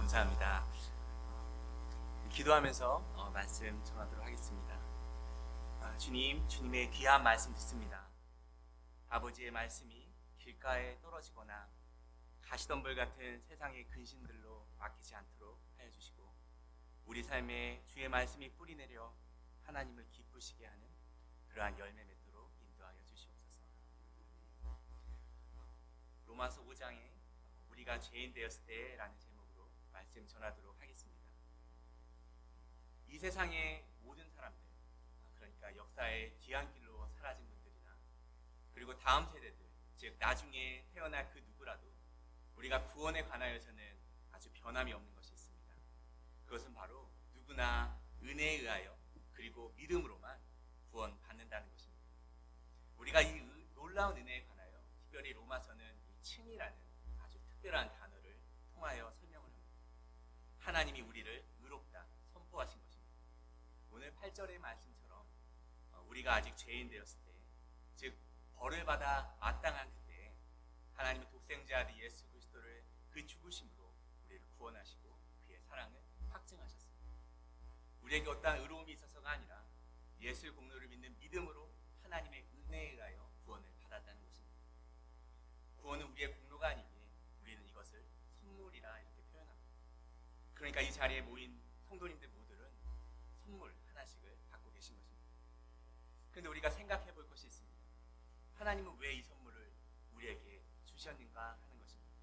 감사합니다. 기도하면서 말씀 전하도록 하겠습니다. 주님, 주님의 귀한 말씀 듣습니다. 아버지의 말씀이 길가에 떨어지거나 가시덤불 같은 세상의 근심들로 막히지 않도록 하여 주시고, 우리 삶에 주의 말씀이 뿌리내려 하나님을 기쁘시게 하는 그러한 열매 맺도록 인도하여 주시옵소서. 로마서 5장에 우리가 죄인 되었을 때라는 제목으로 말씀 전하도록 하겠습니다. 이 세상의 모든 사람들, 그러니까 역사의 뒤안길로 사라진 분들이나 그리고 다음 세대들, 즉 나중에 태어날 그 누구라도 우리가 구원에 관하여서는 아주 변함이 없는 것이 있습니다. 그것은 바로 누구나 은혜에 의하여 그리고 믿음으로만 구원받는다는 것입니다. 우리가 이 놀라운 은혜에 관하여 특별히 로마서는 이 칭이라는 아주 특별한 단어를 통하여 설명을 합니다. 하나님이 우리를 의롭다 선포하신 것입니다. 오늘 8절의 말씀처럼 우리가 아직 죄인 되었을 때, 즉 벌을 받아 마땅한 그때 하나님의 독생자 아들 예수 그리스도를 그 죽으심으로 우리를 구원하시고 그의 사랑을 확증하셨습니다. 우리에게 어떠한 의로움이 있어서가 아니라 예수의 공로를 믿는 믿음으로 하나님의 은혜에 의하여 구원을 받았다는 것입니다. 구원은 우리의 공로가 아니기에 우리는 이것을 선물이라 이렇게 표현합니다. 그러니까 이 자리에 모인 성도님들 모두는 선물 하나씩을 받고 계신 것입니다. 그런데 우리가 생각해 볼 것이 있습니다. 하나님은 왜 이 선물을 우리에게 주셨는가 하는 것입니다.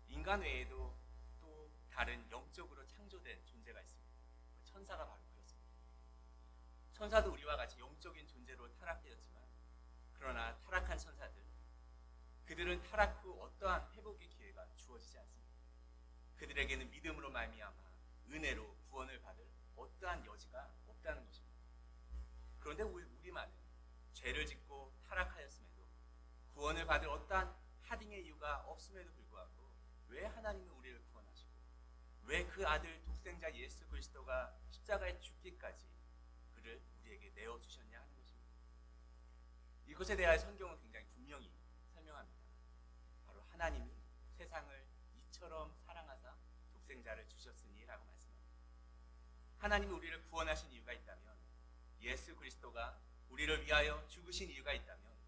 인간 외에도 또 다른 영적으로 창조된 존재가 있습니다. 천사가 바로 그렇습니다. 천사도 우리와 같이 영적인 존재로 타락되었지만, 그러나 타락한 천사들, 그들은 타락 후 어떠한 회복의 기회가 주어지지 않습니다. 그들에게는 믿음으로 말미암아 은혜로 구원을 받을 어떠한 여지가 없다는 것입니다. 그런데 우리만은 죄를 짓고 타락하였음에도 구원을 받을 어떠한 하등의 이유가 없음에도 불구하고 왜 하나님은 우리를 구원하시고 왜 그 아들 독생자 예수 그리스도가 십자가에 죽기까지 그를 우리에게 내어주셨냐 하는 것입니다. 이것에 대하여 성경은 굉장히 분명히 설명합니다. 바로 하나님이 세상을 이처럼 사랑하사 독생자를 주셨으니 라고 말씀합니다. 하나님이 우리를 구원하신 이유가 있다면, 예수 그리스도가 우리를 위하여 죽으신 이유가 있다면,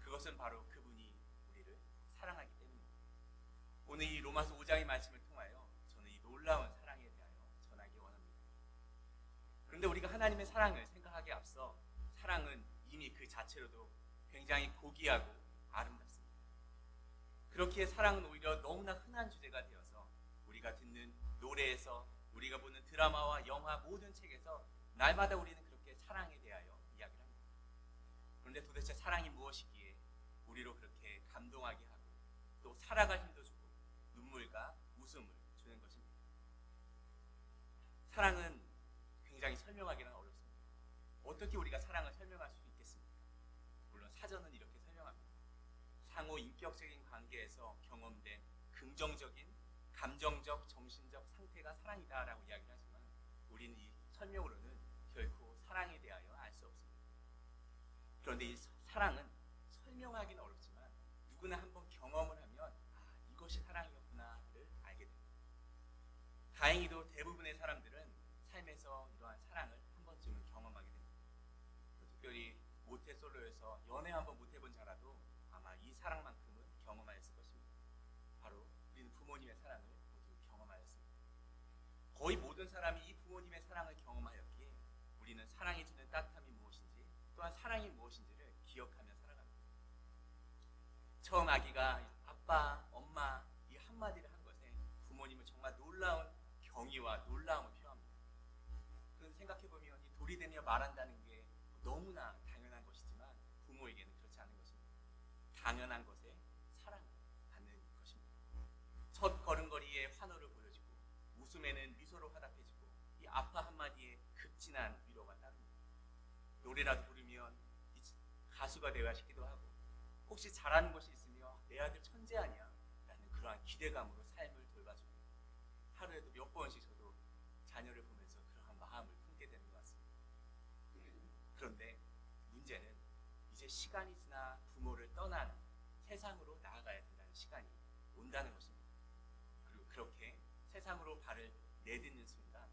그것은 바로 그분이 우리를 사랑하기 때문입니다. 오늘 이 로마서 5장의 말씀을 통하여 저는 이 놀라운 사랑에 대하여 전하기 원합니다. 그런데 우리가 하나님의 사랑을 생각하기에 앞서 사랑은 이미 그 자체로도 굉장히 고귀하고 아름답습니다. 그렇기에 사랑은 오히려 너무나 흔한 주제가 되어서 우리가 듣는 노래에서, 우리가 보는 드라마와 영화, 모든 책에서 날마다 우리는 그렇게 사랑에 대하여 이야기를 합니다. 그런데 도대체 사랑이 무엇이기에 우리로 그렇게 감동하게 하고 또 살아갈 힘도 주고 눈물과 웃음을 주는 것입니다. 사랑은 굉장히 설명하기는 어렵습니다. 어떻게 우리가 사랑을 설명할 수 있겠습니까? 물론 사전은 이렇게 설명합니다. 상호 인격적인 관계에서 경험된 긍정적인 감정적, 정신적 상태가 사랑이다라고 이야기를 하지만, 우리는 이 설명으로는 결코 사랑에 대하여 알 수 없습니다. 그런데 이 사랑은 설명하기는 어렵지만 누구나 한번 경험을 하면 이것이 사랑이었구나를 알게 됩니다. 다행히도 대부분의 사람들은 삶에서 이러한 사랑을 한 번쯤은 경험하게 됩니다. 특별히 모태솔로에서 연애 한번 못 해본 자라도 아마 이 사랑만큼은 경험하였을 것입니다. 바로 우리는 부모님의 사랑을 모두 경험하였습니다. 거의 모든 사람이 이 부모님의 사랑을 경험하였기에 우리는 사랑이 주는 따뜻함이 무엇인지, 또한 사랑이 무엇인지를 기억하며 살아갑니다. 처음 아기가 아빠, 엄마 이 한마디를 한 것에 부모님은 정말 놀라운 경의와 놀라움을 표합니다. 그런데 생각해보면 이 돌이 되며 말한다는 게 너무나 당연한 것이지만 부모에게는 그렇지 않은 것입니다. 당연한 것에 사랑을 받는 것입니다. 첫 걸음걸이에 환호를 보여주고 웃음에는 미소로 화답해주고 이 아빠 한마디에 극진한 위로가 따릅니다. 노래라도 부르면 가수가 되어야 싶기도 하고, 혹시 잘하는 것이 있으며 내 아들 천재 아니야? 라는 그러한 기대감으로 삶을 돌봐줍니다. 하루에도 몇 번씩 저도 자녀를 보면서 그러한 마음을 품게 되는 것 같습니다. 그런데 문제는 이제 시간이 지나 부모를 떠난 세상으로 나아가야 된다는 시간이 온다는 것입니다. 그리고 그렇게 내딛는 순간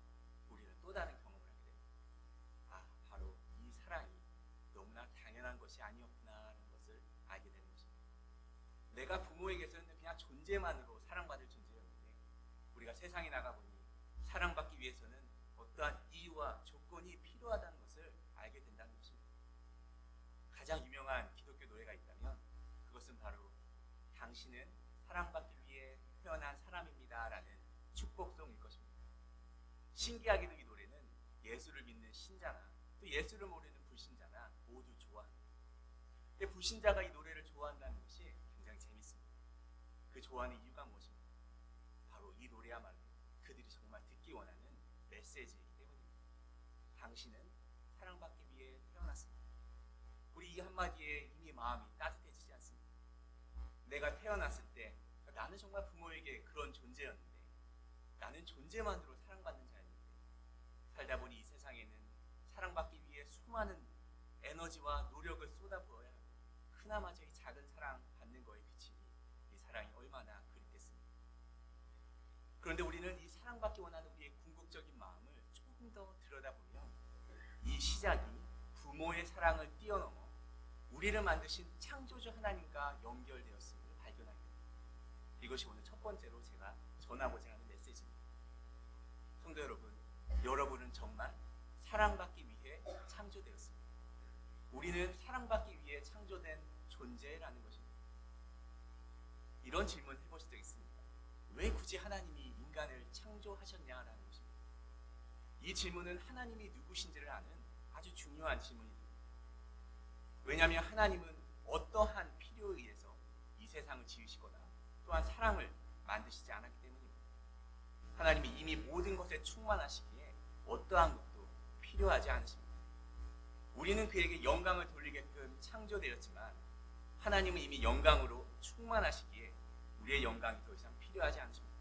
우리는 또 다른 경험을 하게 됩니다. 아, 바로 이 사랑이 너무나 당연한 것이 아니었구나라는 것을 알게 되는 것입니다. 내가 부모에게서는 그냥 존재만으로 사랑받을 존재였는데 우리가 세상에 나가보니 사랑받기 위해서는 어떠한 이유와 조건이 필요하다는 것을 알게 된다는 것입니다. 가장 유명한 기독교 노래가 있다면 그것은 바로 당신은 사랑받기 위해 태어난 사람입니다 라는 축복송일 것입니다. 신기하게도 이 노래는 예수를 믿는 신자나 또 예수를 모르는 불신자나 모두 좋아합니다. 근데 불신자가 이 노래를 좋아한다는 것이 굉장히 재밌습니다. 그 좋아하는 이유가 무엇입니까? 바로 이 노래야말로 그들이 정말 듣기 원하는 메시지이기 때문입니다. 당신은 사랑받기 위해 태어났습니다. 우리 이 한마디에 이미 마음이 따뜻해지지 않습니다. 내가 태어났을 때 나는 정말 부모에게 그런 존재였는데 나는 존재만으로 사랑받는 자였는데 살다 보니 이 세상에는 사랑받기 위해 수많은 에너지와 노력을 쏟아부어야 하고 그나마저 이 작은 사랑 받는 거에 비치니 이 사랑이 얼마나 그립겠습니까? 그런데 우리는 이 사랑받기 원하는 우리의 궁극적인 마음을 조금 더 들여다보면 이 시작이 부모의 사랑을 뛰어넘어 우리를 만드신 창조주 하나님과 연결되었음을 발견하게 됩니다. 이것이 오늘 첫 번째로 제가 전하고자 하는 메시지입니다. 성도 여러분, 여러분은 정말 사랑받기 위해 창조되었습니다. 우리는 사랑받기 위해 창조된 존재라는 것입니다. 이런 질문 해보신 적 있습니까? 왜 굳이 하나님이 인간을 창조하셨냐라는 것입니다. 이 질문은 하나님이 누구신지를 아는 아주 중요한 질문입니다. 왜냐하면 하나님은 어떠한 필요에 의해서 이 세상을 지으시거나 또한 사람을 만드시지 않았기 때문입니다. 하나님이 이미 모든 것에 충만하시기에 어떠한 것도 필요하지 않으십니다. 우리는 그에게 영광을 돌리게끔 창조되었지만 하나님은 이미 영광으로 충만하시기에 우리의 영광이 더 이상 필요하지 않으십니다.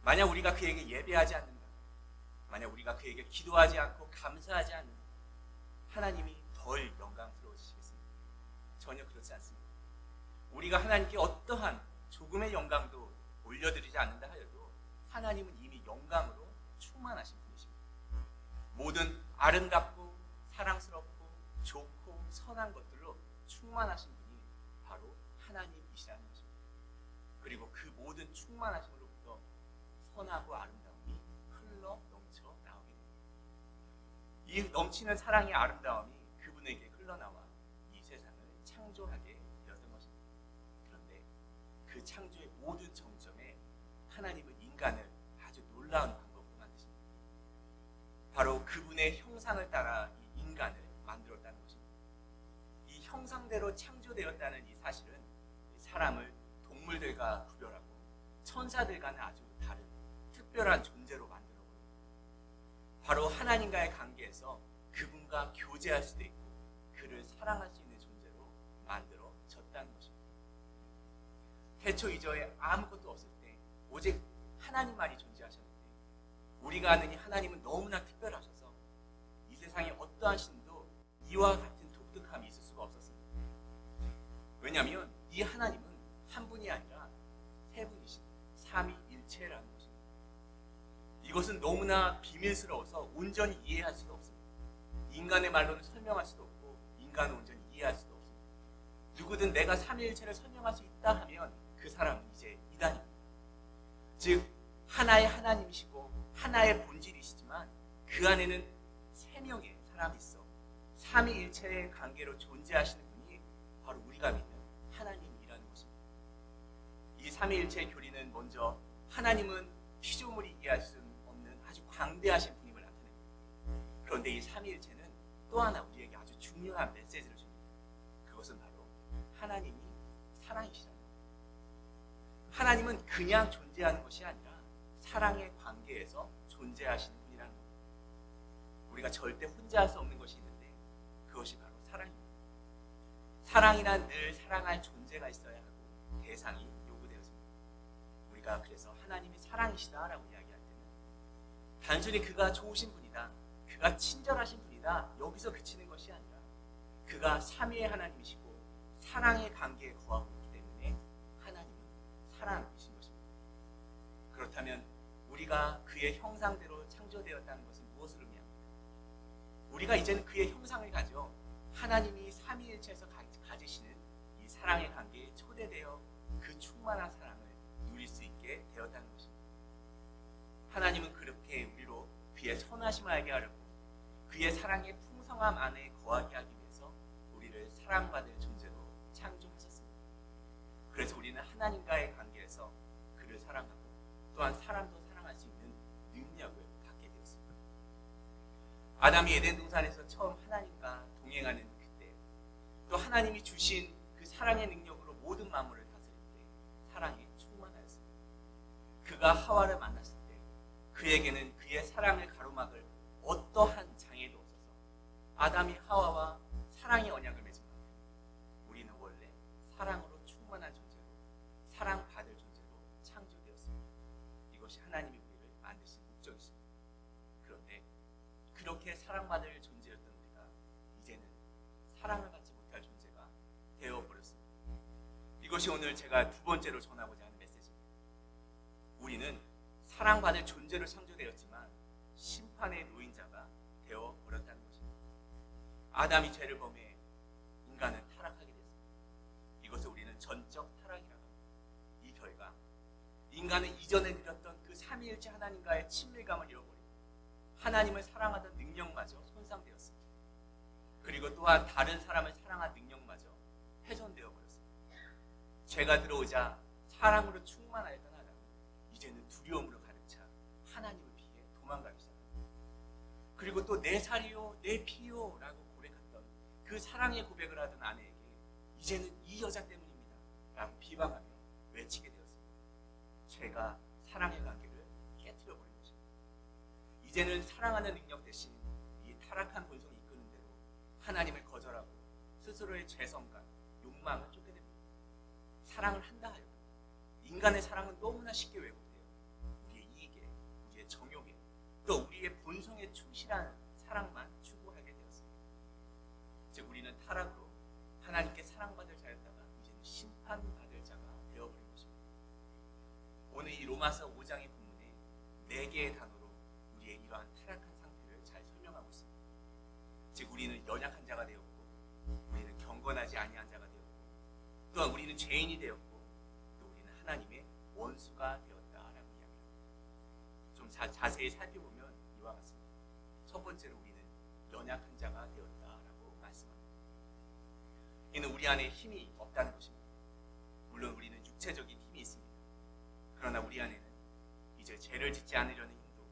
만약 우리가 그에게 예배하지 않는다, 만약 우리가 그에게 기도하지 않고 감사하지 않는다, 하나님이 덜 영광스러우시겠습니까? 전혀 그렇지 않습니다. 우리가 하나님께 어떠한 조금의 영광도 올려드리지 않는다 하여도 하나님은 이미 영광으로 충만하신 분이십니다. 모든 아름답고 사랑스럽고 좋고 선한 것들로 충만하신 분이 바로 하나님이시라는 것입니다. 그리고 그 모든 충만하심으로부터 선하고 아름다움이 흘러 넘쳐 나오게 됩니다. 이 넘치는 사랑의 아름다움이 그분에게 흘러나와 이 세상을 창조하게 되었던 것입니다. 그런데 그 창조의 모든 정점에 하나님은 인간을 아주 놀라운 방법으로 만드십니다. 바로 그분의 형상을 따라 이 인간을 만들었다는 것입니다. 이 형상대로 창조되었다는 이 사실은 사람을 동물들과 구별하고 천사들과는 아주 다른 특별한 존재로 만들어버립니다. 바로 하나님과의 관계에서 그분과 교제할 수도 있고 그를 사랑할 수 있는 존재로 만들어졌다는 것입니다. 태초 이전에 아무것도 없을 때 오직 하나님만이 존재하셨는데 우리가 아는 이 하나님은 너무나 특별하셔서 이 세상에 어떠한 신도 이와 같은 독특함이 있을 수가 없었습니다. 왜냐하면 이 하나님은 한 분이 아니라 세 분이신 삼위일체라는 것입니다. 이것은 너무나 비밀스러워서 온전히 이해할 수도 없습니다. 인간의 말로는 설명할 수도 없고 인간은 온전히 이해할 수도 없습니다. 누구든 내가 삼위일체를 설명할 수 있다 하면 그 사람은 이제 이단입니다. 즉 하나의 하나님이시고 하나의 본질이시지만 그 안에는 세 명의 사람이 있어 삼위일체의 관계로 존재하시는 분이 바로 우리가 믿는 하나님이라는 것입니다. 이 삼위일체의 교리는 먼저 하나님은 피조물이 이해할 수 없는 아주 광대하신 분임을 나타냅니다. 그런데 이 삼위일체는 또 하나 우리에게 아주 중요한 메시지를 줍니다. 그것은 바로 하나님이 사랑이시라는 겁니다. 하나님은 그냥 존재하는 것이 아니라 사랑의 관계에서 존재하시는 분이라는 겁니다. 우리가 절대 혼자 할 수 없는 것이 있는데 그것이 바로 사랑입니다. 사랑이란 늘 사랑할 존재가 있어야 하고 대상이 요구되었습니다. 우리가 그래서 하나님이 사랑이시다라고 이야기할 때는 단순히 그가 좋으신 분이다, 그가 친절하신 분이다 여기서 그치는 것이 아니라 그가 삼위의 하나님이시고 사랑의 관계에 거하고 있기 때문에 하나님은 사랑이신 것입니다. 그렇다면 우리가 우리가 그의 형상대로 창조되었다는 것은 무엇을 의미합니까? 우리가 이제는 그의 형상을 가져 하나님이 삼위일체에서 가지시는 이 사랑의 관계에 초대되어 그 충만한 사랑을 누릴 수 있게 되었다는 것입니다. 하나님은 그렇게 우리로 그의 선하심을 알게 하려고 그의 사랑의 풍성함 안에 거하게 하기 위해서 우리를 사랑받을 존재로 창조하셨습니다. 그래서 우리는 하나님과의 관계에서 그를 사랑하고 또한 사람도 사랑할 수 있는 능력을 갖게 되었습니다. 아담이 에덴 동산에서 처음 하나님과 동행하는 그때, 또 하나님이 주신 그 사랑의 능력으로 모든 만물을 다스릴 때 사랑에 충만하였습니다. 그가 하와를 만났을 때 그에게는 그의 사랑을 가로막을 어떠한 장애도 없어서 아담이 하와와 사랑의 언약을 맺은 만큼 우리는 원래 사랑으로 충만한 존재로 사랑받을 존재로 창조되었습니다. 이것이 하나님이 우리를 만드신 목적이십니다. 그런데 그렇게 사랑받을 존재였던 우리가 이제는 사랑을 받지 못할 존재가 되어버렸습니다. 이것이 오늘 제가 두 번째로 전하고자 하는 메시지입니다. 우리는 사랑받을 존재로 창조되었지만 심판의 노인자가 되어버렸다는 것입니다. 아담이 죄를 범해 인간은 타락하게 됐습니다. 이것을 우리는 전적 타락이라고 합니다. 이 결과 인간은 이전에 누렸던 그 삼위일체 하나님과의 친밀감을 잃어버리고 하나님을 사랑하던 능력마저 손상되었습니다. 그리고 또한 다른 사람을 사랑한 능력마저 훼손되어 버렸습니다. 죄가 들어오자 사랑으로 충만하였던 아담은 이제는 두려움으로 가득 차 하나님을 피해 도망가기 시작합니다. 그리고 또 내 살이요 내 피요 라고 고백했던 그 사랑의 고백을 하던 아내에게 이제는 이 여자 때문입니다 라고 비방하며 외치게 되었습니다. 죄가 사랑의 관계를 깨트려버린 것입니다. 이제는 사랑하는 능력 대신 이 타락한 본성이 이끄는 대로 하나님을 거절하고 스스로의 죄성과 욕망을 쫓게 됩니다. 사랑을 한다 하여도 인간의 사랑은 너무나 쉽게 왜곡돼요. 우리의 이익에, 우리의 정욕에, 또 우리의 본성에 충실한 사랑만 추구하게 되었습니다. 즉 우리는 타락으로 하나님께 사랑받을 자였다가 이제는 심판받을 자가 되어버린 것입니다. 오늘 이 로마서 5장의 본문에 4개의 단어로 우리의 이러한 타락한 상태를 잘 설명하고 있습니다. 즉 우리는 연약한 자가 되었고, 우리는 경건하지 아니한 자가 되었고, 또한 우리는 죄인이 되었고, 또 우리는 하나님의 원수가 되었다라고 이야기합니다. 좀 자세히 살펴보면 이와 같습니다. 첫 번째로 우리는 연약한 자가 되었다라고 말씀합니다. 이는 우리 안에 힘이 없다는 것입니다. 물론 우리는 육체적인 힘이 있습니다. 그러나 우리 안에는 이제 죄를 짓지 않으려는 힘도,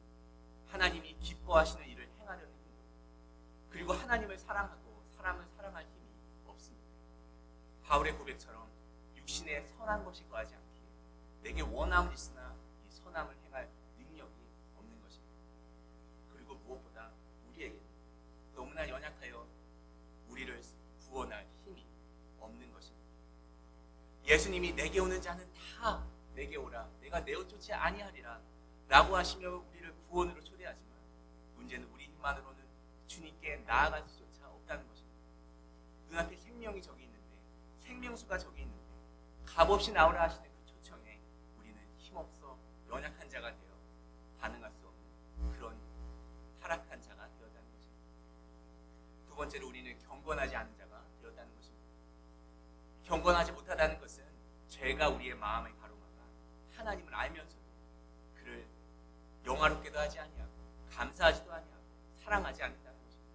하나님이 기뻐하시는 일을 행하려는 힘도, 그리고 하나님을 사랑하고 사람을 사랑할 힘이 없습니다. 바울의 고백처럼 육신에 선한 것이 거하지 않기에 내게 원함은 있으나 이 선함을 행할 능력이 없는 것입니다. 그리고 무엇보다 우리에게 너무나 연약하여 우리를 구원할 힘이 없는 것입니다. 예수님이 내게 오는 자는 다 내게 오라, 내가 내어 쫓지 아니하리라 라고 하시며 우리를 구원으로 초대하지만 문제는 우리 힘만으로는 주님께 나아갈 수조차 없다는 것입니다. 눈앞에 생명이 저기 있는데, 생명수가 저기 있는데 값없이 나오라 하시는 그 초청에 우리는 힘없어 연약한 자가 되어 반응할 수 없는 그런 타락한 자가 되었다는 것입니다. 두 번째로 우리는 경건하지 않은 자가 되었다는 것입니다. 경건하지 못하다는 것은 죄가 우리의 마음을 가로막아 하나님을 알면서도 그를 영화롭게도 하지 아니하고 감사하지도 아니하고 사랑하지 않는다는 것입니다.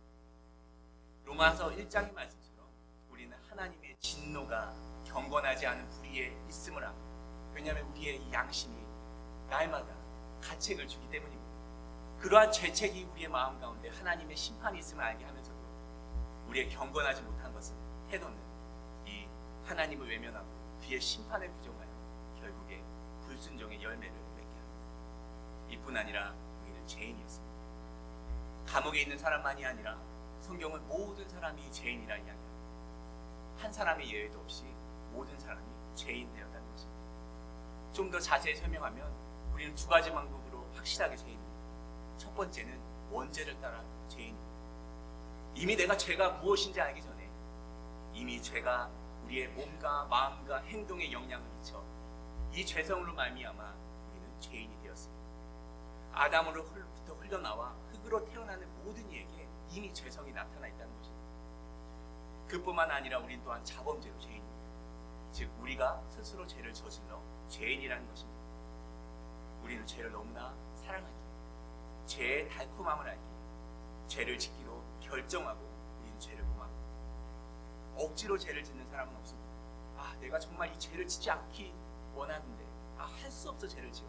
로마서 1장의 말씀처럼 우리는 하나님의 진노가 경건하지 않은 불의에 있음을 압니다. 왜냐하면 우리의 이 양심이 날마다 가책을 주기 때문입니다. 그러한 죄책이 우리의 마음 가운데 하나님의 심판이 있음을 알게 하면서도 우리의 경건하지 못한 것은 태도는 이 하나님을 외면하고 그의 심판을 부정하여 결국에 불순종의 열매를 맺게 합니다. 이뿐 아니라 우리는 죄인이었습니다. 감옥에 있는 사람만이 아니라 성경은 모든 사람이 죄인이라 이야기합니다. 한 사람의 예외도 없이 모든 사람이 죄인 되었다는 것입니다. 좀 더 자세히 설명하면 우리는 두 가지 방법으로 확실하게 죄인입니다. 첫 번째는 원죄를 따라 죄인입니다. 이미 내가 죄가 무엇인지 알기 전에 이미 죄가 우리의 몸과 마음과 행동에 영향을 미쳐 이 죄성으로 말미암아 우리는 죄인이 되었습니다. 아담으로부터 흘러나와 흙으로 태어나는 모든 이에게 이미 죄성이 나타나 있다는 것입니다. 그뿐만 아니라 우린 또한 자범죄로 죄인입니다. 즉 우리가 스스로 죄를 저질러 죄인이라는 것입니다. 우리는 죄를 너무나 사랑하기에, 죄의 달콤함을 알기에, 죄를 짓기로 결정하고 우리는 죄를 범합니다. 억지로 죄를 짓는 사람은 없습니다. 내가 정말 이 죄를 짓지 않기 원하는데 할 수 없어 죄를 지어.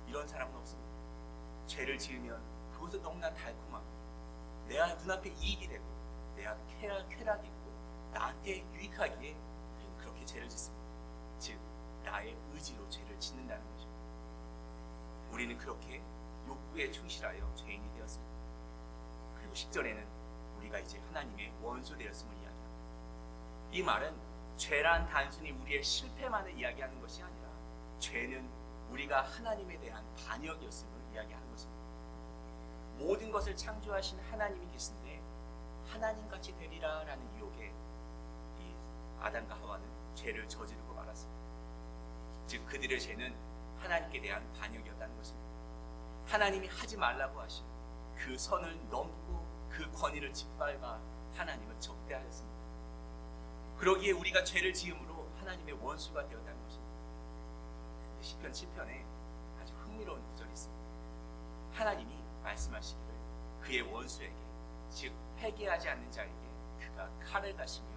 이런 사람은 없습니다. 죄를 지으면 그것은 너무나 달콤하고 내 눈앞에 이익이 되고 내가 쾌락이 있고 나한테 유익하기에 우리는 그렇게 죄를 짓습니다. 즉 나의 의지로 죄를 짓는다는 것입니다. 우리는 그렇게 욕구에 충실하여 죄인이 되었습니다. 그리고 10절에는 우리가 이제 하나님의 원수 되었음을 이야기합니다. 이 말은 죄란 단순히 우리의 실패만을 이야기하는 것이 아니라 죄는 우리가 하나님에 대한 반역이었음을 이야기하는 것입니다. 모든 것을 창조하신 하나님이 계신데 하나님같이 되리라 라는 유혹에 이 아담과 하와는 죄를 저지르고 말았습니다. 즉 그들의 죄는 하나님께 대한 반역이었다는 것입니다. 하나님이 하지 말라고 하신 그 선을 넘고 그 권위를 짓밟아 하나님을 적대하였습니다. 그러기에 우리가 죄를 지음으로 하나님의 원수가 되었다는 것입니다. 시편 7편에 아주 흥미로운 구절이 있습니다. 하나님이 말씀하시기를 그의 원수에게, 즉 회개하지 않는 자에게 그가 칼을 가시며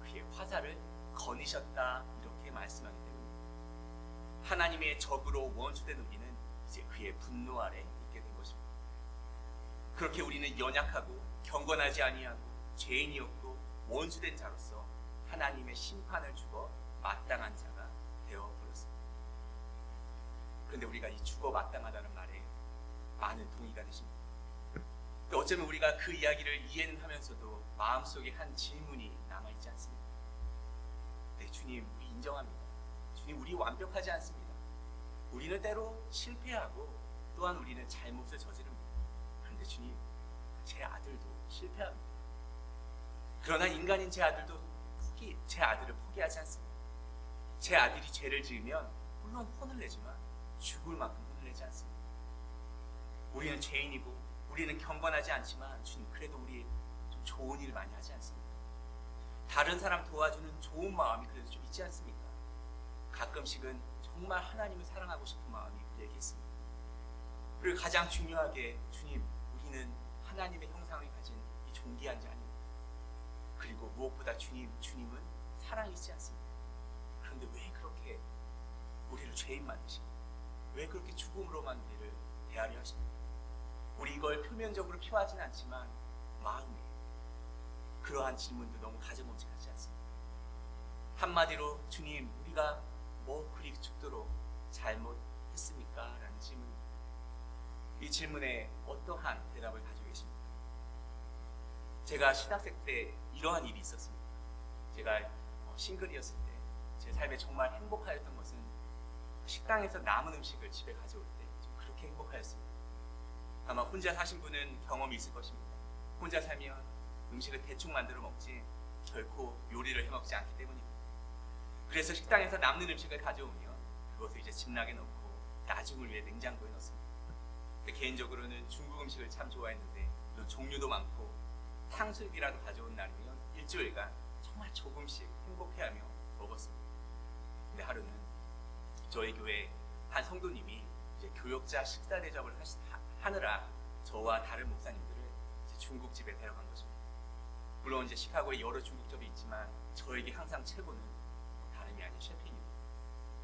그의 화살을 거니셨다, 이렇게 말씀하기 때문입니다. 하나님의 적으로 원수된 우리는 이제 그의 분노 아래 있게 된 것입니다. 그렇게 우리는 연약하고 경건하지 아니하고 죄인이었고 원수된 자로서 하나님의 심판을 주고 마땅한 자가 되어버렸습니다. 그런데 우리가 이 죽어 마땅하다는 말에 많은 동의가 되십니다. 어쩌면 우리가 그 이야기를 이해는 하면서도 마음속에 한 질문이 남아있지 않습니다. 네, 주님, 우리 인정합니다. 주님, 우리 완벽하지 않습니다. 우리는 때로 실패하고 또한 우리는 잘못을 저지릅니다. 그런데 주님, 제 아들도 실패합니다. 그러나 인간인 제 아들을 포기하지 않습니다. 제 아들이 죄를 지으면 물론 혼을 내지만 죽을 만큼 혼을 내지 않습니다. 우리는 죄인이고 우리는 경건하지 않지만 주님, 그래도 우리 좀 좋은 일 많이 하지 않습니까? 다른 사람 도와주는 좋은 마음이 그래도 좀 있지 않습니까? 가끔씩은 정말 하나님을 사랑하고 싶은 마음이 우리에게 있습니다. 그리고 가장 중요하게 주님, 우리는 하나님의 형상을 가진 이 존귀한 자입니다. 그리고 무엇보다 주님은 사랑이지 않습니까? 그런데 왜 그렇게 우리를 죄인 만드시고 왜 그렇게 죽음으로만 우리를 대하려 하십니까? 우리 이걸 표면적으로 표하지는 않지만 마음에 그러한 질문도 너무 가져뭉직하지 않습니다. 한마디로 주님, 우리가 뭐 그리 죽도록 잘못했습니까? 라는 질문입니다. 이 질문에 어떠한 대답을 가지고 계십니까? 제가 신학생 때 이러한 일이 있었습니다. 제가 싱글이었을 때 제 삶에 정말 행복하였던 것은 식당에서 남은 음식을 집에 가져올 때 좀 그렇게 행복하였습니다. 아마 혼자 사신 분은 경험이 있을 것입니다. 혼자 살면 음식을 대충 만들어 먹지 결코 요리를 해먹지 않기 때문입니다. 그래서 식당에서 남는 음식을 가져오면 그것을 이제 짚락에 넣고 나중을 위해 냉장고에 넣습니다. 개인적으로는 중국 음식을 참 좋아했는데 종류도 많고 탕수육이라도 가져온 날이면 일주일간 정말 조금씩 행복해하며 먹었습니다. 근데 하루는 저희 교회 한 성도님이 이제 교역자 식사 대접을 하느라 저와 다른 목사님들을 이제 중국집에 데려간 것입니다. 물론 이제 시카고에 여러 중국집이 있지만 저에게 항상 최고는 다름이 아닌 셰핑입니다.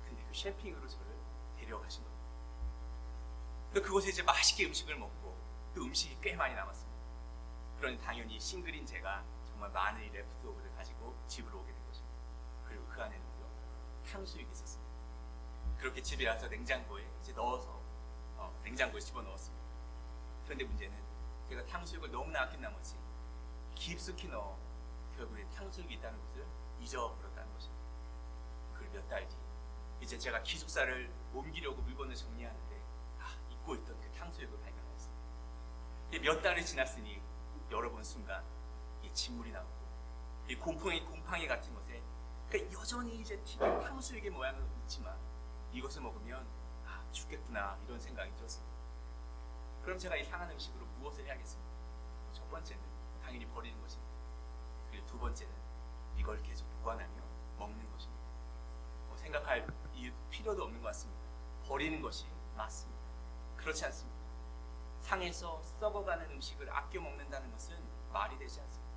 근데 그 셰핑으로 저를 데려가신 겁니다. 근데 그곳에 이제 맛있게 음식을 먹고 그 음식이 꽤 많이 남았습니다. 그러니 당연히 싱글인 제가 정말 많은 레프트오버를 가지고 집으로 오게 된 것입니다. 그리고 그 안에는 탕수육이 있었습니다. 그렇게 집에 와서 냉장고에 이제 넣어서 냉장고에 집어넣었습니다. 그런데 문제는 제가 탕수육을 너무나 아낀 나머지 깊숙이 넣어 결국에 탕수육이 있다는 것을 잊어버렸다는 것입니다. 그리고 몇 달 뒤 이제 제가 기숙사를 옮기려고 물건을 정리하는데 잊고 있던 그 탕수육을 발견했습니다. 몇 달이 지났으니 열어본 순간 이 진물이 나오고 이 곰팡이 같은 것에 그러니까 여전히 이제 튀긴 탕수육의 모양은 있지만 이것을 먹으면 죽겠구나 이런 생각이 들었습니다. 그럼 제가 이 상한 음식으로 무엇을 해야겠습니까? 첫 번째는 당연히 버리는 것입니다. 그리고 두 번째는 이걸 계속 보관하며 먹는 것입니다. 생각할 필요도 없는 것 같습니다. 버리는 것이 맞습니다. 그렇지 않습니다. 상해서 썩어가는 음식을 아껴 먹는다는 것은 말이 되지 않습니다.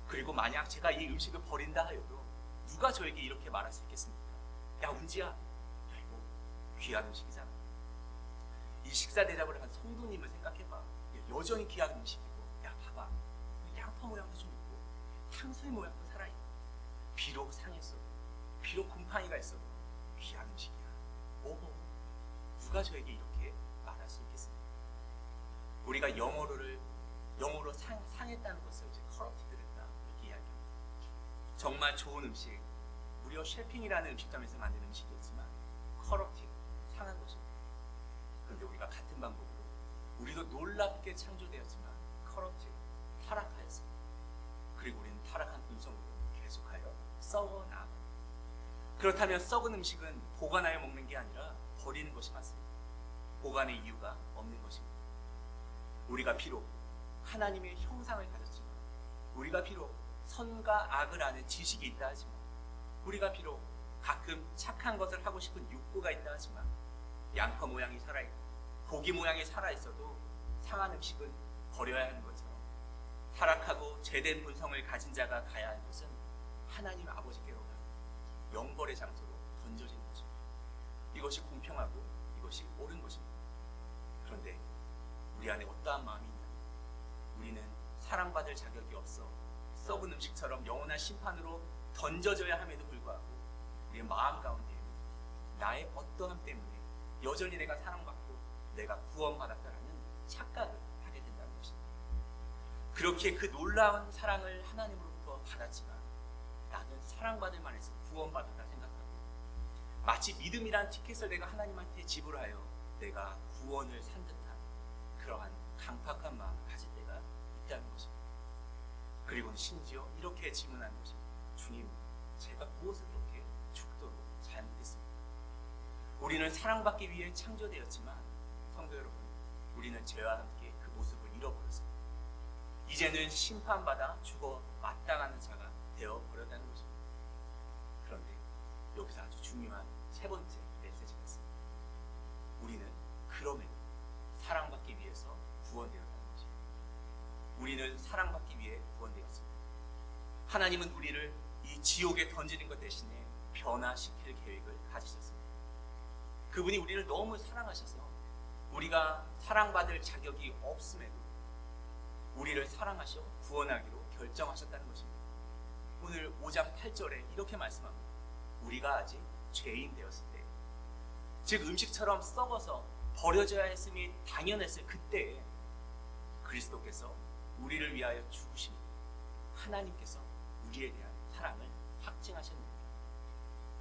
그리고 만약 제가 이 음식을 버린다 하여도 누가 저에게 이렇게 말할 수 있겠습니까? 야 운지야, 야 이거 귀한 음식이잖아. 이 식사 대접을 한 성도님을 생각해봐. 여전히 귀한 음식이고, 야 봐봐, 양파 모양도 좀 있고 탕수육 모양도 살아있고, 비록 상했어도 비록 곰팡이가 있어도 귀한 음식이야. 오호, 누가 저에게 이렇게 말할 수 있겠습니까? 우리가 영어로 상했다는 것을 이제 corrupted 했다 이렇게 이야기합니다. 정말 좋은 음식, 무려 셰핑이라는 음식점에서 만든 음식이었지만 corrupted, 상한 것입니다. 그런데 우리가 같은 방법으로 우리도 놀랍게 창조되었지만 corrupted, 타락하였습니다. 그리고 우리는 타락한 본성으로 계속하여 썩어 나아갑니다. 그렇다면 썩은 음식은 보관하여 먹는 게 아니라 버리는 것이 맞습니다. 보관의 이유가 없는 것입니다. 우리가 비록 하나님의 형상을 가졌지만, 우리가 비록 선과 악을 아는 지식이 있다 하지만, 우리가 비록 가끔 착한 것을 하고 싶은 욕구가 있다 하지만, 양파 모양이 살아있고 고기 모양이 살아있어도 상한 음식은 버려야 하는 것처럼 타락하고 죄된 본성을 가진 자가 가야 하는 것은 하나님 아버지께로 가는 영벌의 장소로 던져지는 것입니다. 이것이 공평하고 이것이 옳은 것입니다. 그런데 우리 안에 어떠한 마음이 있냐면, 우리는 사랑받을 자격이 없어 썩은 음식처럼 영원한 심판으로 던져져야 함에도 불구하고 우리의 마음 가운데에는 나의 어떠함 때문에 여전히 내가 사랑받고 내가 구원받았다라는 착각을 하게 된다는 것입니다. 그렇게 그 놀라운 사랑을 하나님으로부터 받았지만 나는 사랑받을 만해서 구원받았다 생각하고, 마치 믿음이란 티켓을 내가 하나님한테 지불하여 내가 구원을 산 듯한 그러한 강팍한 마음을 가질 때가 있다는 것입니다. 그리고는 심지어 이렇게 질문하는 것입니다. 주님, 제가 무엇을 그렇게 죽도록 잘못했습니까? 우리는 사랑받기 위해 창조되었지만 성도 여러분, 우리는 죄와 함께 그 모습을 잃어버렸습니다. 이제는 심판받아 죽어 마땅하는 자가 되어버렸다는 것입니다. 그런데 여기서 아주 중요한 세 번째 메시지가 있습니다. 우리는 그럼에도 사랑받기 위해서 구원되었다는 것입니다. 우리는 사랑받기 위해 구원되었습니다. 하나님은 우리를 이 지옥에 던지는 것 대신에 변화시킬 계획을 가지셨습니다. 그분이 우리를 너무 사랑하셔서 우리가 사랑받을 자격이 없음에도 우리를 사랑하셔 구원하기로 결정하셨다는 것입니다. 오늘 5장 8절에 이렇게 말씀합니다. 우리가 아직 죄인 되었을 때, 즉 음식처럼 썩어서 버려져야 했음이 당연했을 그때에 그리스도께서 우리를 위하여 죽으십니다. 하나님께서 우리에 대한 사랑을 확증하셨습니다.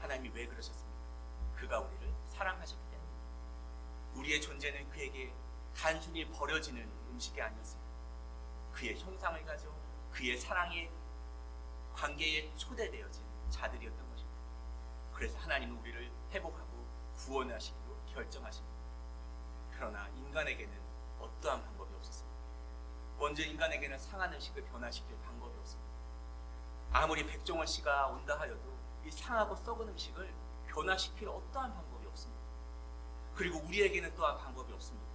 하나님이 왜 그러셨습니까? 그가 우리를 사랑하셨기 때문입니다. 우리의 존재는 그에게 단순히 버려지는 음식이 아니었습니다. 그의 형상을 가져 그의 사랑의 관계에 초대되어진 자들이었던 것입니다. 그래서 하나님은 우리를 회복하고 구원하시기로 결정하십니다. 그러나 인간에게는 어떠한 방법이 없었습니다. 먼저 인간에게는 상한 음식을 변화시킬 방법이 없습니다. 아무리 백종원 씨가 온다 하여도 이 상하고 썩은 음식을 변화시킬 어떠한 방법이 없습니다. 그리고 우리에게는 또한 방법이 없습니다.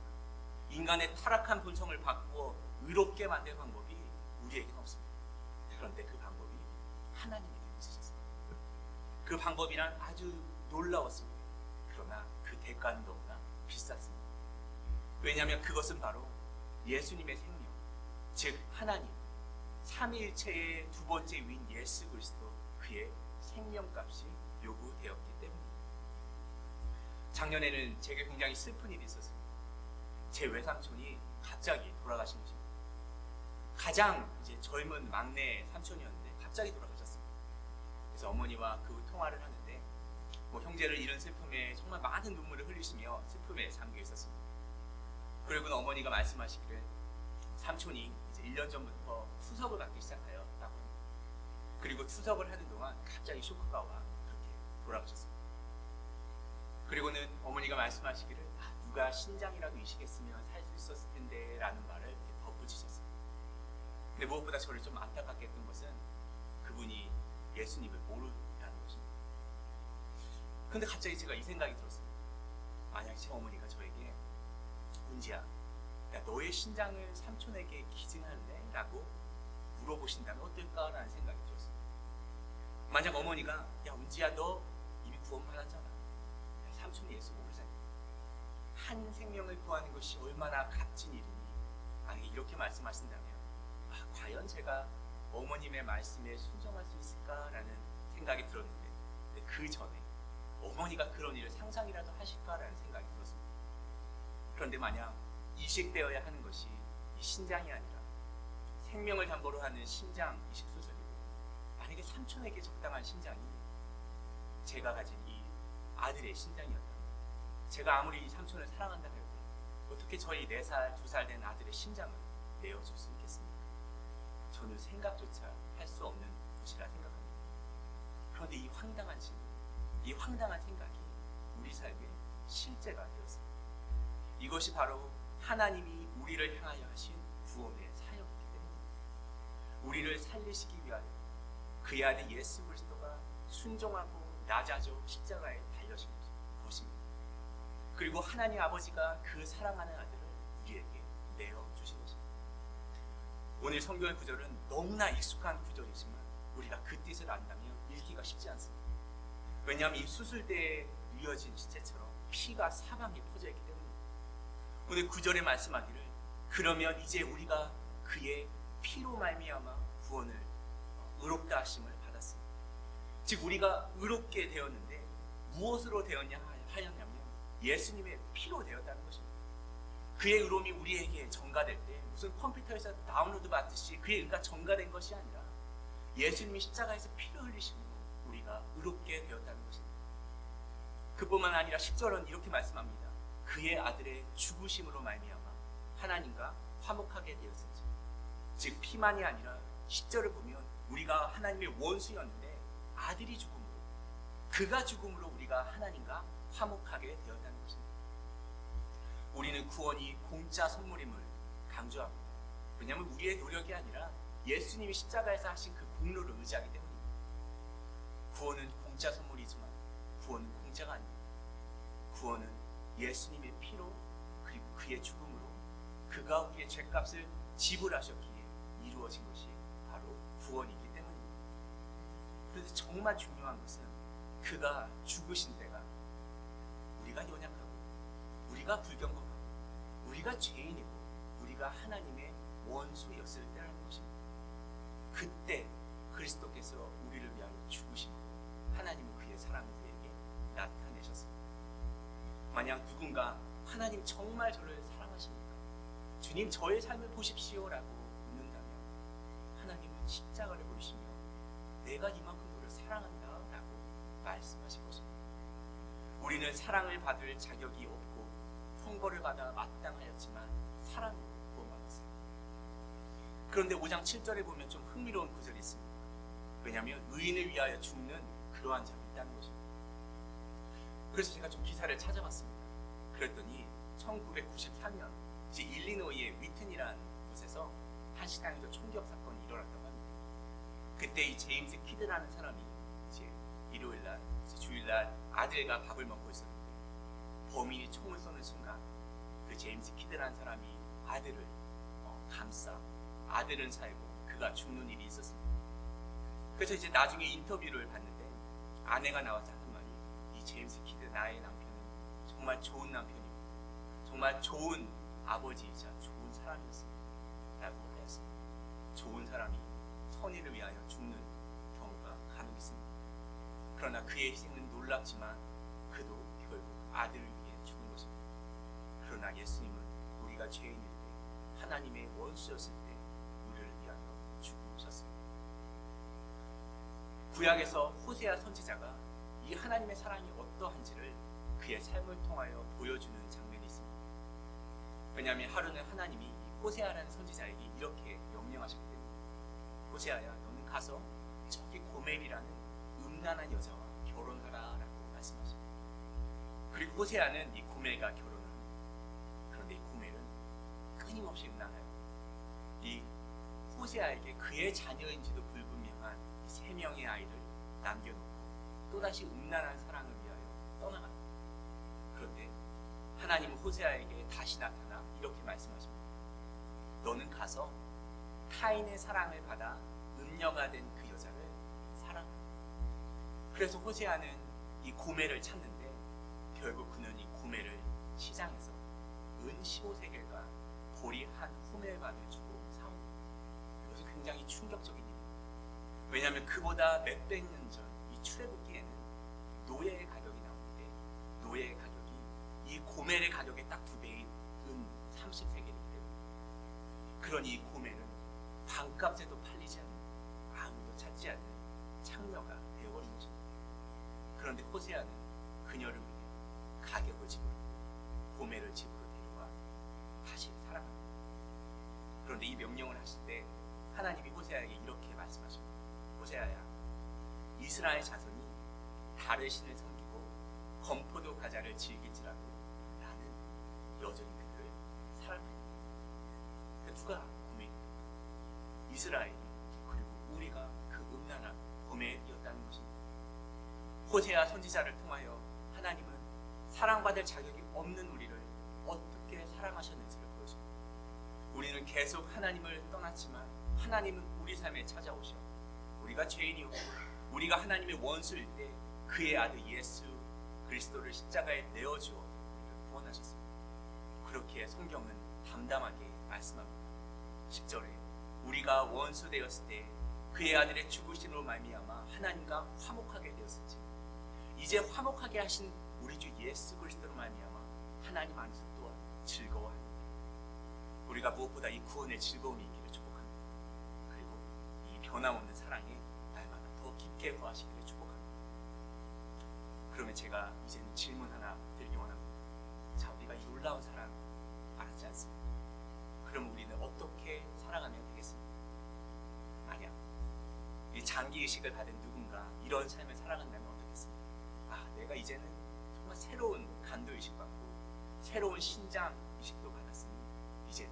인간의 타락한 본성을 바꾸어 의롭게 만들 방법이 우리에게는 없습니다. 그런데 그 방법이 하나님에게 있으셨습니다. 그 방법이란 아주 놀라웠습니다. 그러나 그 대가는 너무나 비쌌습니다. 왜냐하면 그것은 바로 예수님의 생명, 즉 하나님 삼위일체의 두 번째 위인 예수 그리스도, 그의 생명값이 요구되었기 때문입니다. 작년에는 제게 굉장히 슬픈 일이 있었습니다. 제 외삼촌이 갑자기 돌아가신 것입니다. 가장 이제 젊은 막내 삼촌이었는데 갑자기 돌아가셨습니다. 그래서 어머니와 그 통화를 하는데 형제를 잃은 슬픔에 정말 많은 눈물을 흘리시며 슬픔에 잠겨 있었습니다. 그리고는 어머니가 말씀하시기를 삼촌이 이제 1년 전부터 투석을 받기 시작하였다고 합니다. 그리고 투석을 하는 동안 갑자기 쇼크가 와 그렇게 돌아가셨습니다. 그리고는 어머니가 말씀하시기를 누가 신장이라도 이식했으면 살 수 있었을 텐데 라는 말을 덧붙이셨어요. 근데 무엇보다 저를 좀 안타깝게 했던 것은 그분이 예수님을 모르다는 것입니다. 근데 갑자기 제가 이 생각이 들었습니다. 만약 제 어머니가 저에게 은지야, 야, 너의 신장을 삼촌에게 기증할래? 라고 물어보신다면 어떨까라는 생각이 들었습니다. 만약 어머니가 야 은지야 너 이미 구원받았잖아. 야, 삼촌이 예수 모르잖아. 한 생명을 구하는 것이 얼마나 값진 일이니. 만약에 이렇게 말씀하신다면 과연 제가 어머님의 말씀에 순종할 수 있을까라는 생각이 들었는데 그 전에 어머니가 그런 일을 상상이라도 하실까라는 생각이 들었습니다. 그런데 만약 이식되어야 하는 것이 이 신장이 아니라 생명을 담보로 하는 신장 이식 수술이고 만약에 삼촌에게 적당한 신장이 제가 가진 이 아들의 신장이었다면 제가 아무리 이 삼촌을 사랑한다 해도 어떻게 저희 4살, 2살 된 아들의 신장을 내어줄 수 있겠습니까? 저는 생각조차 할 수 없는 것이라 생각합니다. 그런데 이 황당한 질문, 이 황당한 생각이 우리 삶의 실제가 되었습니다. 이것이 바로 하나님이 우리를 향하여 하신 구원의 사역이기 때문입니다. 우리를 살리시기 위하여 그의 아들 예수 그리스도가 순종하고 낮아져 십자가에 달려신 것입니다. 그리고 하나님 아버지가 그 사랑하는 아들을 우리에게 내어주신 것입니다. 오늘 성경의 구절은 너무나 익숙한 구절이지만 우리가 그 뜻을 안다면 읽기가 쉽지 않습니다. 왜냐하면 이 수술대에 뉘어진 시체처럼 피가 사방에 퍼져있기 때문입니다. 오늘 구절에 말씀하기를 그러면 이제 우리가 그의 피로 말미암아 구원을 의롭다 하심을 받았습니다. 즉 우리가 의롭게 되었는데 무엇으로 되었냐 하였냐면 예수님의 피로 되었다는 것입니다. 그의 의로움이 우리에게 전가될 때 무슨 컴퓨터에서 다운로드 받듯이 그의 의가 전가된 것이 아니라 예수님이 십자가에서 피를 흘리심으로 우리가 의롭게 되었다는 것입니다. 그뿐만 아니라 10절은 이렇게 말씀합니다. 그의 아들의 죽으심으로 말미암아 하나님과 화목하게 되었은지. 즉 피만이 아니라 10절을 보면 우리가 하나님의 원수였는데 아들이 죽음으로 그가 죽음으로 우리가 하나님과 화목하게 되었다는 것입니다. 우리는 구원이 공짜 선물임을 강조합니다. 왜냐하면 우리의 노력이 아니라 예수님이 십자가에서 하신 그 공로를 의지하기 때문입니다. 구원은 공짜 선물이지만 구원은 공짜가 아닙니다. 구원은 예수님의 피로 그리고 그의 죽음으로 그가 우리의 죄값을 지불하셨기에 이루어진 것이 바로 구원이기 때문입니다. 그래서 정말 중요한 것은 그가 죽으신 때가 우리가 연약하고 우리가 불경건하고 우리가 죄인이고 우리가 하나님의 원수였을 때라는 것입니다. 그때 그리스도께서 우리를 위하여 죽으심으로 하나님은 그의 사랑을 우리에게 나타내셨습니다. 만약 누군가 하나님 정말 저를 사랑하십니까? 주님 저의 삶을 보십시오라고 묻는다면 하나님은 십자가를 보시며 내가 이만큼 너를 사랑한다 라고 말씀하실 것입니다. 우리는 사랑을 받을 자격이 없고 형벌을 받아 마땅하였지만 사랑으로 구원받았습니다. 그런데 5장 7절에 보면 좀 흥미로운 구절이 있습니다. 왜냐하면 의인을 위하여 죽는 그러한 자가 있다는 것입니다. 그래서 제가 좀 기사를 찾아봤습니다. 그랬더니 1993년 이제 일리노이의 위튼이라는 곳에서 한 식당에서 총격 사건이 일어났다고 합니다. 그때 이 제임스 키드라는 사람이 이제 일요일날 주일날 아들과 밥을 먹고 있었는데 범인이 총을 쏘는 순간 그 제임스 키드라는 사람이 아들을 감싸 아들은 살고 그가 죽는 일이 있었습니다. 그래서 이제 나중에 인터뷰를 봤는데 아내가 나와서 하는 말이 이 제임스 키드 나의 남편은 정말 좋은 남편이고 정말 좋은 아버지이자 좋은 사람이었습니다 라고 하였습니다. 좋은 사람이 선의를 위하여 죽는 경우가 간혹 있습니다. 그러나 그의 희생은 놀랍지만 그도 결국 아들을 위해 죽은 것입니다. 그러나 예수님은 우리가 죄인일 때 하나님의 원수였을 때 우리를 위하여 죽으셨습니다. 구약에서 호세아 선지자가 이 하나님의 사랑이 어떠한지를 그의 삶을 통하여 보여주는 장면이 있습니다. 왜냐하면 하루는 하나님이 이 호세아라는 선지자에게 이렇게 명령하셨기 때문입니다. 호세아야 너는 가서 저기 고멜이라는 음란한 여자와 결혼하라 라고 말씀하십니다. 그리고 호세아는 이 고멜과 결혼을 합니다. 그런데 이 고멜은 끊임없이 음란하여 이 호세아에게 그의 자녀인지도 불분명한 이 3명의 아이를 남겨놓고 또다시 음란한 사랑을 위하여 떠나갑니다. 그런데 하나님은 호세아에게 다시 나타나 이렇게 말씀하십니다. 너는 가서 타인의 사랑을 받아 음녀가 된 그 여자를 사랑하라. 그래서 호세아는 이 고멜을 찾는데 결국 그는 이 고멜을 시장에서 은 15세겔과 보리 한 호멜반을 주고 사옵니다. 이것은 굉장히 충격적인 일입니다. 왜냐하면 그보다 몇백 년 전 이 출애굽기에는 노예의 가격이 나오는데 노예의 가격이 이 고멜의 가격의 딱 2배인 은 30세겔이기 때문에 그러니 이 고멜은 반값에도 팔리지 않는 아무도 찾지 않는 창녀가 되어버린 것입니다. 그런데 호세아는 그녀를 위해 가격을 지불하고 고멜을 집으로 데려와 다시 사랑합니다. 그런데 이 명령을 하실 때 하나님이 호세아에게 이렇게 말씀하십니다. 호세아야, 이스라엘 자손이 다른 신을 섬기고 건포도 과자를 즐길지라도 나는 여전히 그들을 사랑한다. 누가 고멜입니까? 이스라엘이, 그리고 우리가 그 음란한 고멜이었다는 것입니다. 호세아 선지자를 통하여 하나님은 사랑받을 자격이 없는 우리를 어떻게 사랑하셨는지를 보여줍니다. 우리는 계속 하나님을 떠났지만 하나님은 우리 삶에 찾아오셔 우리가 죄인이었고 우리가 하나님의 원수일 때 그의 아들 예수 그리스도를 십자가에 내어주어 우리를 구원하셨습니다. 그렇게 성경은 담담하게 말씀합니다. 10절에 우리가 원수 되었을 때 그의 아들의 죽으심으로 말미암아 하나님과 화목하게 되었을지 이제 화목하게 하신 우리 주 예수 그리스도로 말미암아 하나님 안에서 또한 즐거워합니다. 우리가 무엇보다 이 구원의 즐거움이 있기를 축복합니다. 그리고 이 변함없는 사랑에 날마다 더 깊게 거하시기를 축복합니다. 그러면 제가 이제는 질문 하나 드리기 원합니다. 자, 우리가 이 놀라운 사랑 알았지 않습니까? 그럼 우리는 어떻게 살아가면 되겠습니까? 만약 이 장기 의식을 받은 누군가 이런 삶을 살아간다면 어떻겠습니까? 아, 내가 이제는 정말 새로운 간도 의식 받고 새로운 신장 의식도 받았으니 이제는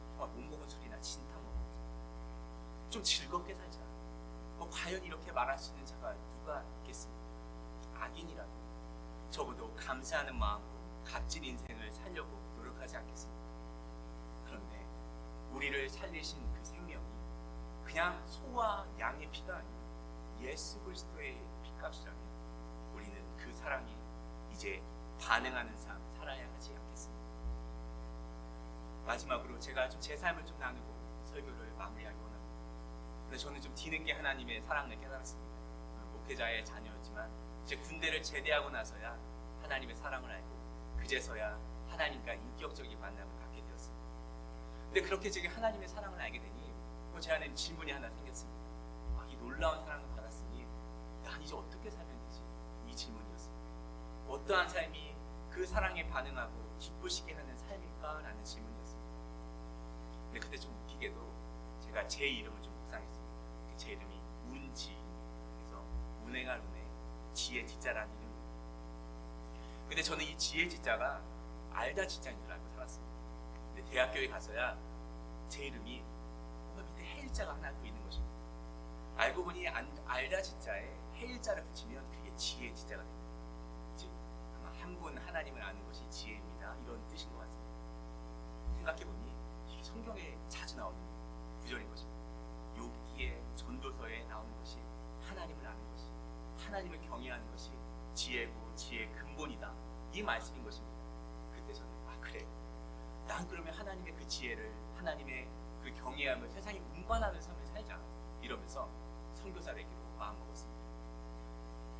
정말 못 먹은 술이나 진탕 먹어보자. 좀 즐겁게 살자. 과연 이렇게 말할 수 있는 자가 누가 있겠습니까? 악인이라도 적어도 감사하는 마음으로 값진 인생을 살려고 노력하지 않겠습니까? 그런데 우리를 살리신 그 생명이 그냥 소와 양의 피가 아닌 예수 그리스도의 피값이라면 우리는 그 사랑에 이제 반응하는 삶 살아야 하지 않겠습니까? 마지막으로 제가 좀 제 삶을 좀 나누고 설교를 마무리하기 원합니다. 근데 저는 좀 뒤늦게 하나님의 사랑을 깨달았습니다. 목회자의 자녀였지만 이제 군대를 제대하고 나서야 하나님의 사랑을 알고 그제서야 하나님과 인격적인 만남을 갖게 되었습니다. 근데 그렇게 제가 하나님의 사랑을 알게 되니 제 안에 질문이 하나 생겼습니다. 이 놀라운 사랑을 받았으니 난 이제 어떻게 살면 되지? 이 질문이었습니다. 어떠한 삶이 그 사랑에 반응하고 기쁘시게 하는 삶일까? 라는 질문이었습니다. 근데 그때 좀 웃기게도 제가 제 이름을 좀 묵상했습니다. 제 이름이 운지입니다. 그래서 운행할 운에 지혜 지자라는 이름입니다. 근데 저는 이 지혜 지자가 알다 지자인 줄 알고 살았습니다. 근데 대학교에 가서야 제 이름이 밑에 해일자가 하나 더 있는 것입니다. 알고 보니 알다 지자에 해일자를 붙이면 그게 지혜 지자가 됩니다. 즉 아마 한 분 하나님을 아는 것이 지혜입니다. 이런 뜻인 것 같습니다. 생각해보니 이게 성경에 자주 나오는 구절인 것입니다. 욥기에 전도서에 나오는 것이 하나님을 아는 것이 하나님을 경외하는 것이 지혜고 지혜의 근본이다. 이 말씀인 것입니다. 그때 저는 그래. 난 그러면 하나님의 그 지혜를 하나님의 그 경외함을 세상에 운반하는 삶을 살자. 이러면서 선교사 되기로 마음먹었습니다.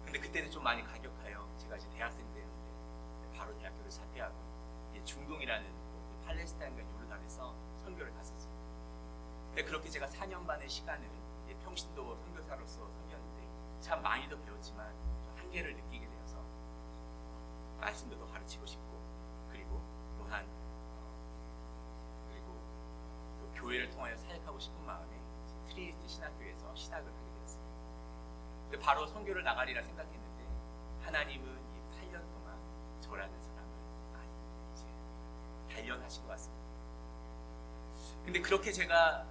근데 그때는 좀 많이 가격하여 제가 이제 대학생 때였는데 바로 대학교를 사퇴하고 중동이라는 팔레스타인과 요르단에서 선교를 갔었습니다. 근데 그렇게 제가 4년 반의 시간을 평신도 선교사로서 섬겼는데 참 많이도 배웠지만 한계를 느끼게 되어서 말씀도 더 가르치고 싶고 그리고 또한 그리고 또 교회를 통하여 사역하고 싶은 마음에 트리니티 신학교에서 신학을 하게 되었습니다. 근데 바로 선교를 나가리라 생각했는데 하나님은 이 8년 동안 저라는 사람을 많이 이제 단련하신 것 같습니다. 근데 그렇게 제가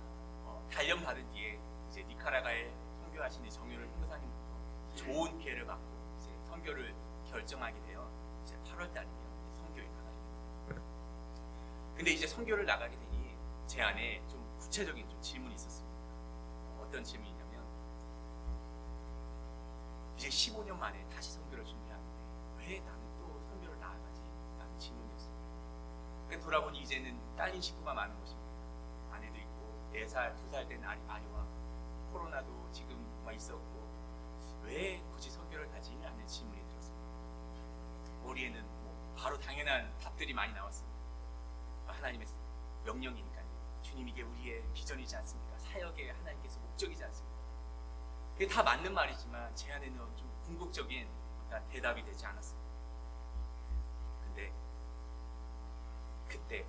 단련받은 뒤에 이제 니카라과에 선교하신 정윤을 선교사님부터 좋은 기회를 받고 이제 선교를 결정하게 되어 이제 8월 달이면 선교에 나가게 됩니다. 근데 이제 선교를 나가게 되니 제 안에 좀 구체적인 좀 질문이 있었습니다. 어떤 질문이냐면 이제 15년 만에 다시 선교를 준비하는데 왜 나는 또 선교를 나아가지? 라는 질문이었습니다. 그러니까 돌아보니 이제는 딸린 식구가 많은 것입니다. 아내도 있고 4살, 2살 된 아이와 코로나도 지금 막 있었고 왜 굳이 선교를 가지? 라는 질문이 들었습니다. 머리에는 뭐 바로 당연한 답들이 많이 나왔습니다. 하나님의 명령이니까요. 주님 이게 우리의 비전이지 않습니까? 사역의 하나님께서 목적이지 않습니까? 그게 다 맞는 말이지만 제 안에는 좀 궁극적인 어떤 대답이 되지 않았습니다. 근데 그때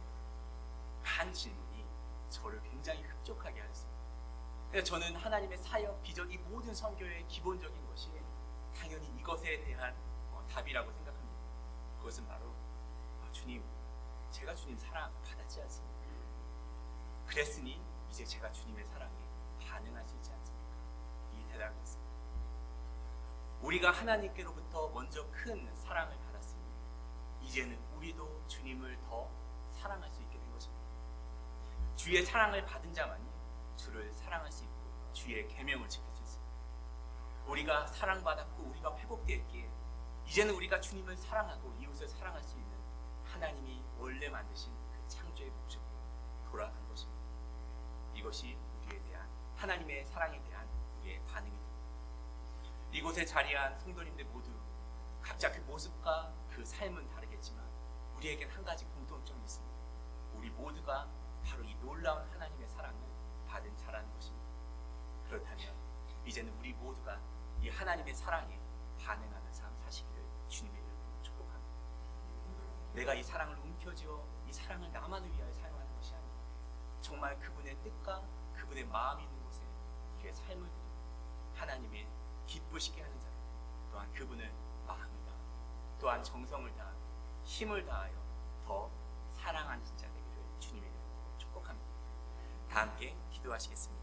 한 질문이 저를 굉장히 흡족하게 하였습니다. 그래서 저는 하나님의 사역, 비전, 이 모든 선교의 기본적인 것이 당연히 이것에 대한 답이라고 생각합니다. 그것은 바로 주님, 제가 주님 사랑 받았지 않습니까? 그랬으니 이제 제가 주님의 사랑에 반응할 수 있지 않습니까? 이 대답이었습니다. 우리가 하나님께로부터 먼저 큰 사랑을 받았으니 이제는 우리도 주님을 더 사랑할 수 있게 된 것입니다. 주의 사랑을 받은 자만이 주를 사랑할 수 있고 주의 계명을 지킬 수 있습니다. 우리가 사랑받았고 우리가 회복되었기에 이제는 우리가 주님을 사랑하고 이웃을 사랑할 수 있는 하나님이 원래 만드신 그 창조의 목적으로 돌아간 것입니다. 이것이 우리에 대한 하나님의 사랑에 대한 우리의 반응입니다. 이곳에 자리한 성도님들 모두 각자 그 모습과 그 삶은 다르겠지만 우리에겐 한 가지 공통점이 있습니다. 우리 모두가 바로 이 놀라운 하나님의 사랑을 받은 자라는 것입니다. 그렇다면 이제는 우리 모두가 이 하나님의 사랑에 반응하는 삶 사시기를 주님의 이름으로 축복합니다. 내가 이 사랑을 움켜쥐어 이 사랑을 나만을 위하여 사용하는 것이 아니라 정말 그분의 뜻과 그분의 마음이 있는 곳에 우리의 삶을 드리고 하나님의 기쁘시게 하는 자들, 또한 그분을 마음을 다하고 또한 정성을 다하고 힘을 다하여 더 사랑하는 자 되기를 주님의 이름으로 축복합니다. 다 함께 기도하시겠습니다.